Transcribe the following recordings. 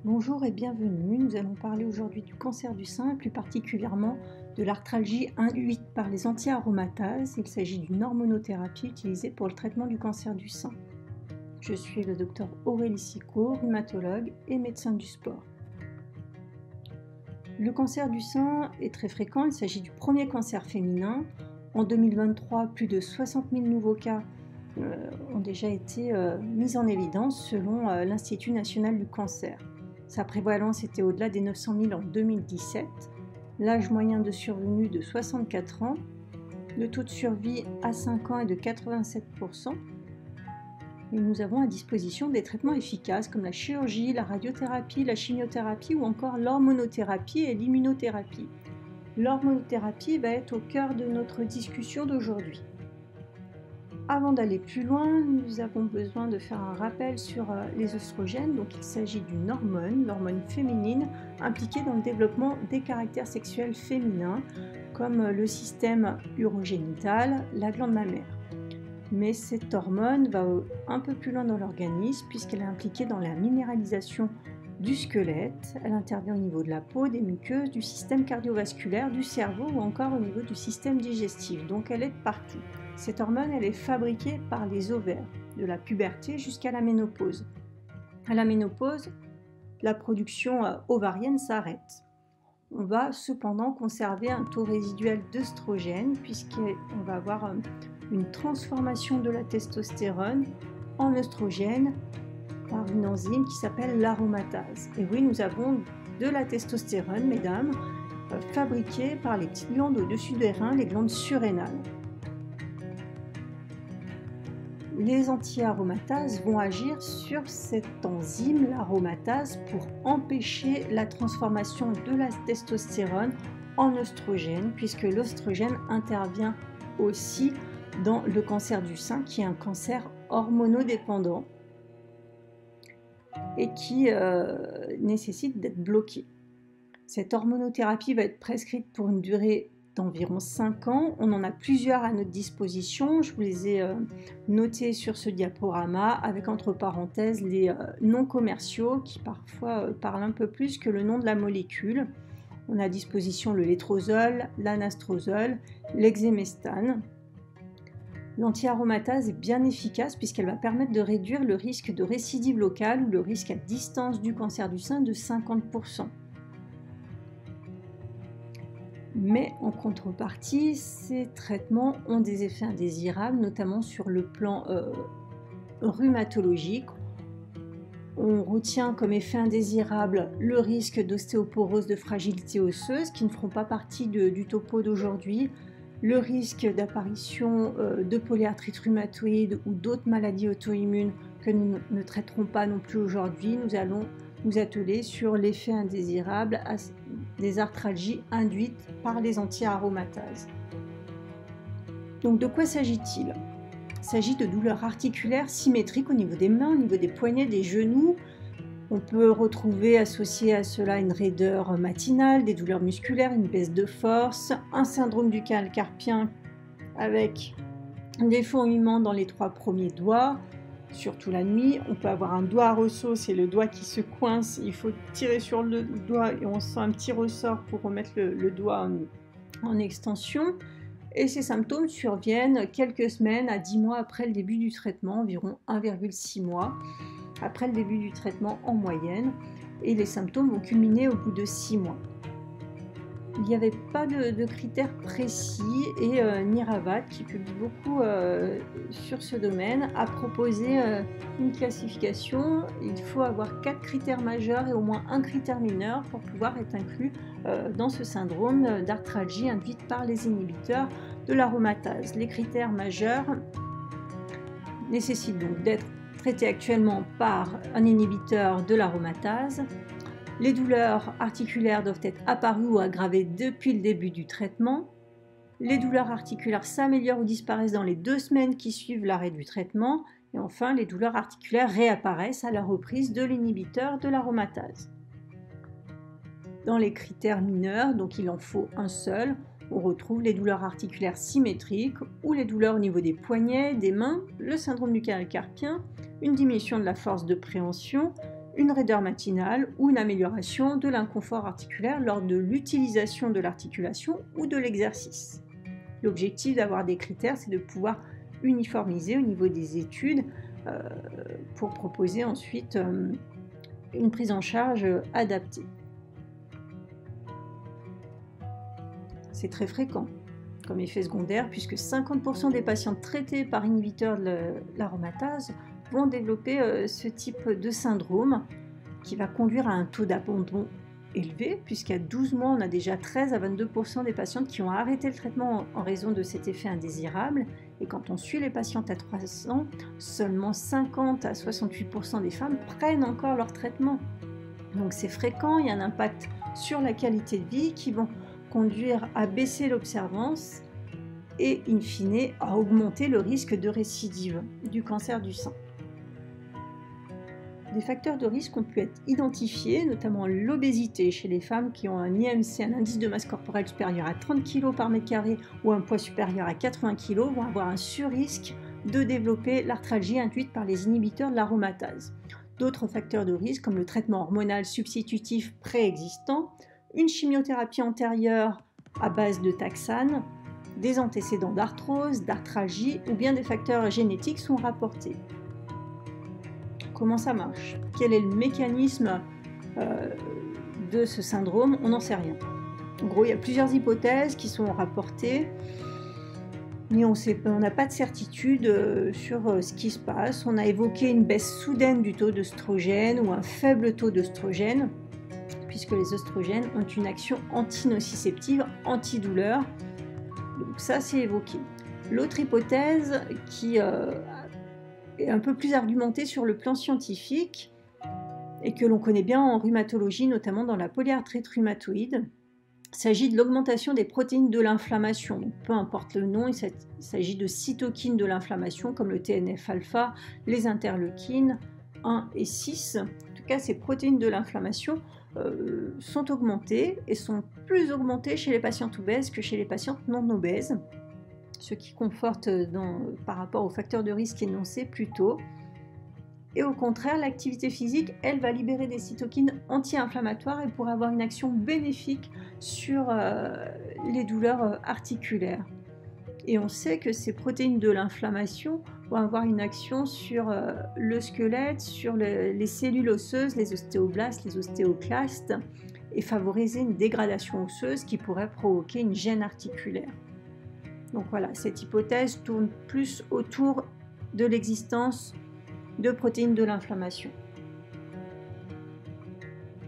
Bonjour et bienvenue, nous allons parler aujourd'hui du cancer du sein et plus particulièrement de l'arthralgie induite par les anti-aromatases. Il s'agit d'une hormonothérapie utilisée pour le traitement du cancer du sein. Je suis le docteur Aurélie Sicot, rhumatologue et médecin du sport. Le cancer du sein est très fréquent, il s'agit du premier cancer féminin. En 2023, plus de 60 000 nouveaux cas ont déjà été mis en évidence selon l'Institut national du cancer. Sa prévalence était au-delà des 900 000 en 2017. L'âge moyen de survenue de 64 ans. Le taux de survie à 5 ans est de 87%. Et nous avons à disposition des traitements efficaces comme la chirurgie, la radiothérapie, la chimiothérapie ou encore l'hormonothérapie et l'immunothérapie. L'hormonothérapie va être au cœur de notre discussion d'aujourd'hui. Avant d'aller plus loin, nous avons besoin de faire un rappel sur les œstrogènes. Donc, il s'agit d'une hormone, l'hormone féminine, impliquée dans le développement des caractères sexuels féminins, comme le système urogénital, la glande mammaire. Mais cette hormone va un peu plus loin dans l'organisme, puisqu'elle est impliquée dans la minéralisation du squelette. Elle intervient au niveau de la peau, des muqueuses, du système cardiovasculaire, du cerveau ou encore au niveau du système digestif. Donc, elle est partout. Cette hormone, elle est fabriquée par les ovaires, de la puberté jusqu'à la ménopause. À la ménopause, la production ovarienne s'arrête. On va cependant conserver un taux résiduel d'œstrogène puisqu'on va avoir une transformation de la testostérone en œstrogène par une enzyme qui s'appelle l'aromatase. Et oui, nous avons de la testostérone, mesdames, fabriquée par les petites glandes au-dessus des reins, les glandes surrénales. Les anti-aromatases vont agir sur cette enzyme, l'aromatase, pour empêcher la transformation de la testostérone en œstrogène, puisque l'œstrogène intervient aussi dans le cancer du sein, qui est un cancer hormonodépendant et qui nécessite d'être bloqué. Cette hormonothérapie va être prescrite pour une durée d'environ 5 ans. On en a plusieurs à notre disposition. Je vous les ai notés sur ce diaporama avec entre parenthèses les noms commerciaux qui parfois parlent un peu plus que le nom de la molécule. On a à disposition le létrozole, l'anastrozole, l'exemestane. L'anti-aromatase est bien efficace puisqu'elle va permettre de réduire le risque de récidive locale ou le risque à distance du cancer du sein de 50%. Mais en contrepartie, ces traitements ont des effets indésirables, notamment sur le plan rhumatologique. On retient comme effet indésirable le risque d'ostéoporose, de fragilité osseuse, qui ne feront pas partie du topo d'aujourd'hui, le risque d'apparition de polyarthrite rhumatoïde ou d'autres maladies auto-immunes que nous ne traiterons pas non plus aujourd'hui. Nous allons nous atteler sur l'effet indésirable des arthralgies induites par les anti-aromatases. Donc de quoi s'agit-il ? Il s'agit de douleurs articulaires symétriques au niveau des mains, au niveau des poignets, des genoux. On peut retrouver associé à cela une raideur matinale, des douleurs musculaires, une baisse de force, un syndrome du canal carpien avec des fourmillements dans les 3 premiers doigts, surtout la nuit. On peut avoir un doigt à ressaut, c'est le doigt qui se coince, il faut tirer sur le doigt et on sent un petit ressort pour remettre le doigt en extension. Et ces symptômes surviennent quelques semaines à 10 mois après le début du traitement, environ 1,6 mois après le début du traitement en moyenne, et les symptômes vont culminer au bout de 6 mois. Il n'y avait pas de critères précis et Niravat, qui publie beaucoup sur ce domaine, a proposé une classification. Il faut avoir 4 critères majeurs et au moins un critère mineur pour pouvoir être inclus dans ce syndrome d'arthralgie induite par les inhibiteurs de l'aromatase. Les critères majeurs nécessitent donc d'être traités actuellement par un inhibiteur de l'aromatase. Les douleurs articulaires doivent être apparues ou aggravées depuis le début du traitement. Les douleurs articulaires s'améliorent ou disparaissent dans les 2 semaines qui suivent l'arrêt du traitement. Et enfin, les douleurs articulaires réapparaissent à la reprise de l'inhibiteur de l'aromatase. Dans les critères mineurs, donc il en faut un seul, on retrouve les douleurs articulaires symétriques ou les douleurs au niveau des poignets, des mains, le syndrome du canal carpien, une diminution de la force de préhension, une raideur matinale ou une amélioration de l'inconfort articulaire lors de l'utilisation de l'articulation ou de l'exercice. L'objectif d'avoir des critères, c'est de pouvoir uniformiser au niveau des études pour proposer ensuite une prise en charge adaptée. C'est très fréquent comme effet secondaire puisque 50% des patients traités par inhibiteurs de l'aromatase vont développer ce type de syndrome qui va conduire à un taux d'abandon élevé, puisqu'à 12 mois, on a déjà 13 à 22% des patientes qui ont arrêté le traitement en raison de cet effet indésirable. Et quand on suit les patientes à 3 ans, seulement 50 à 68% des femmes prennent encore leur traitement. Donc c'est fréquent, il y a un impact sur la qualité de vie qui vont conduire à baisser l'observance et, in fine, à augmenter le risque de récidive du cancer du sein. Des facteurs de risque ont pu être identifiés, notamment l'obésité chez les femmes qui ont un IMC, un indice de masse corporelle supérieur à 30 kg par mètre carré ou un poids supérieur à 80 kg vont avoir un surrisque de développer l'arthralgie induite par les inhibiteurs de l'aromatase. D'autres facteurs de risque comme le traitement hormonal substitutif préexistant, une chimiothérapie antérieure à base de taxane, des antécédents d'arthrose, d'arthralgie ou bien des facteurs génétiques sont rapportés. Comment ça marche? Quel est le mécanisme de ce syndrome? On n'en sait rien. En gros, il y a plusieurs hypothèses qui sont rapportées, mais on n'a pas de certitude sur ce qui se passe. On a évoqué une baisse soudaine du taux d'œstrogène ou un faible taux d'œstrogène, puisque les œstrogènes ont une action antinociceptive, antidouleur. Donc ça, c'est évoqué. L'autre hypothèse qui est un peu plus argumentée sur le plan scientifique et que l'on connaît bien en rhumatologie, notamment dans la polyarthrite rhumatoïde, il s'agit de l'augmentation des protéines de l'inflammation. Peu importe le nom, il s'agit de cytokines de l'inflammation comme le TNF-alpha, les interleukines 1 et 6. En tout cas, ces protéines de l'inflammation sont augmentées et sont plus augmentées chez les patientes obèses que chez les patientes non obèses, ce qui conforte par rapport aux facteurs de risque énoncés plus tôt. Et au contraire, l'activité physique, elle, va libérer des cytokines anti-inflammatoires et pourrait avoir une action bénéfique sur les douleurs articulaires. Et on sait que ces protéines de l'inflammation vont avoir une action sur le squelette, sur les cellules osseuses, les ostéoblastes, les ostéoclastes, et favoriser une dégradation osseuse qui pourrait provoquer une gêne articulaire. Donc voilà, cette hypothèse tourne plus autour de l'existence de protéines de l'inflammation.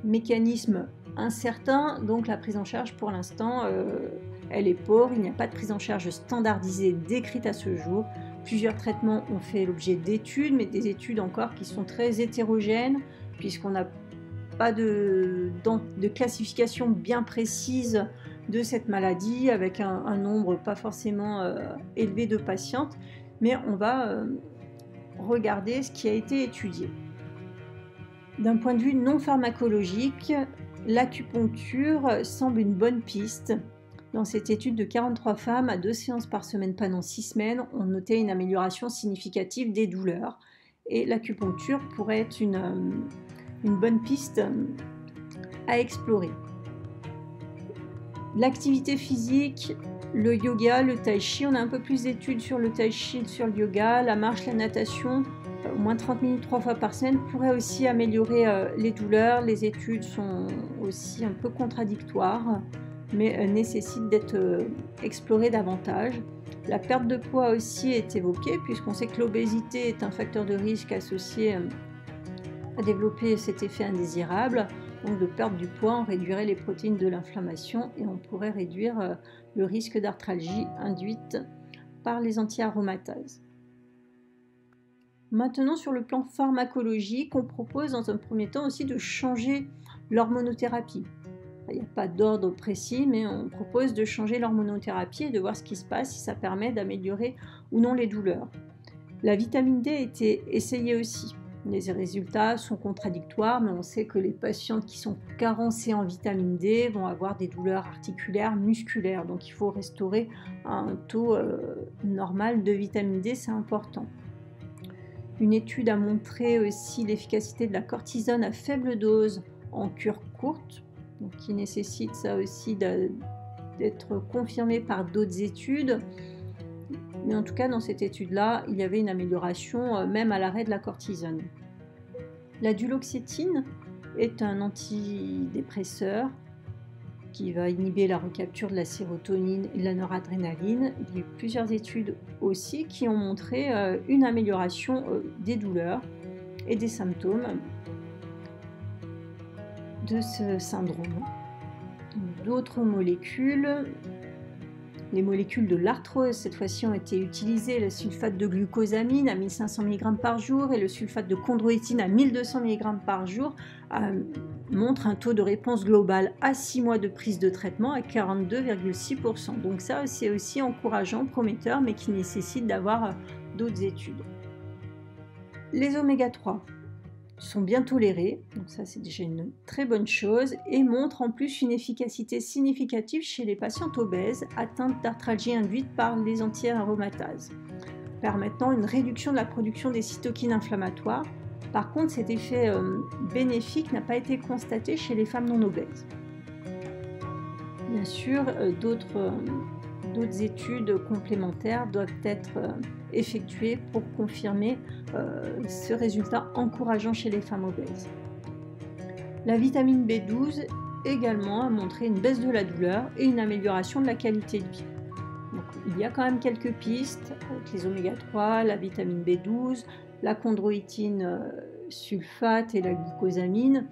Mécanisme incertain, donc la prise en charge pour l'instant, elle est pauvre, il n'y a pas de prise en charge standardisée décrite à ce jour. Plusieurs traitements ont fait l'objet d'études, mais des études encore qui sont très hétérogènes, puisqu'on n'a pas de classification bien précise de cette maladie, avec un nombre pas forcément élevé de patientes, mais on va regarder ce qui a été étudié. D'un point de vue non pharmacologique, l'acupuncture semble une bonne piste. Dans cette étude de 43 femmes à 2 séances par semaine pendant 6 semaines, on notait une amélioration significative des douleurs. Et l'acupuncture pourrait être une bonne piste à explorer. L'activité physique, le yoga, le tai chi, on a un peu plus d'études sur le tai chi, sur le yoga, la marche, la natation, au moins 30 minutes 3 fois par semaine pourrait aussi améliorer les douleurs. Les études sont aussi un peu contradictoires, mais nécessitent d'être explorées davantage. La perte de poids aussi est évoquée, puisqu'on sait que l'obésité est un facteur de risque associé à développer cet effet indésirable. Donc de perte du poids, on réduirait les protéines de l'inflammation et on pourrait réduire le risque d'arthralgie induite par les anti-aromatases. Maintenant, sur le plan pharmacologique, on propose dans un premier temps aussi de changer l'hormonothérapie. Il n'y a pas d'ordre précis, mais on propose de changer l'hormonothérapie et de voir ce qui se passe, si ça permet d'améliorer ou non les douleurs. La vitamine D a été essayée aussi. Les résultats sont contradictoires, mais on sait que les patientes qui sont carencées en vitamine D vont avoir des douleurs articulaires, musculaires. Donc il faut restaurer un taux normal de vitamine D, c'est important. Une étude a montré aussi l'efficacité de la cortisone à faible dose en cure courte, donc qui nécessite ça aussi d'être confirmé par d'autres études. Mais en tout cas, dans cette étude-là, il y avait une amélioration même à l'arrêt de la cortisone. La duloxétine est un antidépresseur qui va inhiber la recapture de la sérotonine et de la noradrénaline. Il y a eu plusieurs études aussi qui ont montré une amélioration des douleurs et des symptômes de ce syndrome. D'autres molécules, les molécules de l'arthrose, cette fois-ci, ont été utilisées. Le sulfate de glucosamine à 1500 mg par jour et le sulfate de chondroïtine à 1200 mg par jour montrent un taux de réponse global à 6 mois de prise de traitement à 42,6%. Donc ça, c'est aussi encourageant, prometteur, mais qui nécessite d'avoir d'autres études. Les oméga 3 sont bien tolérés, donc ça c'est déjà une très bonne chose, et montrent en plus une efficacité significative chez les patientes obèses atteintes d'arthralgie induite par les anti-aromatases, permettant une réduction de la production des cytokines inflammatoires. Par contre, cet effet bénéfique n'a pas été constaté chez les femmes non obèses. Bien sûr, d'autres études complémentaires doivent être effectuées pour confirmer ce résultat encourageant chez les femmes obèses. La vitamine B12 également a montré une baisse de la douleur et une amélioration de la qualité de vie. Donc, il y a quand même quelques pistes avec les oméga 3, la vitamine B12, la chondroïtine sulfate et la glucosamine,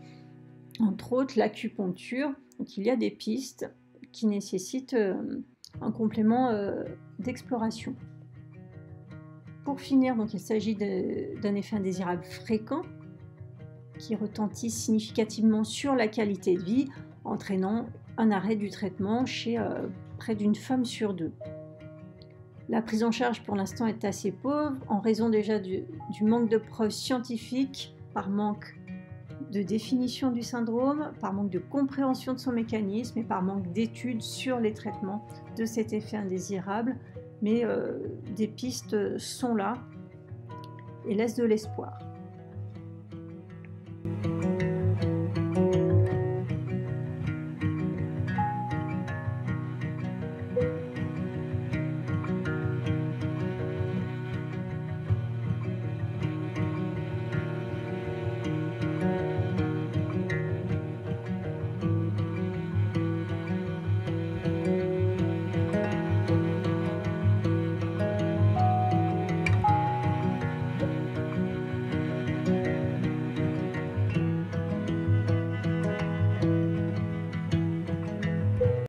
entre autres l'acupuncture. Donc il y a des pistes qui nécessitent un complément d'exploration. Pour finir, donc, il s'agit d'un effet indésirable fréquent qui retentit significativement sur la qualité de vie, entraînant un arrêt du traitement chez près d'une femme sur deux. La prise en charge pour l'instant est assez pauvre en raison déjà du manque de preuves scientifiques, par manque de définition du syndrome, par manque de compréhension de son mécanisme et par manque d'études sur les traitements de cet effet indésirable. Mais des pistes sont là et laissent de l'espoir.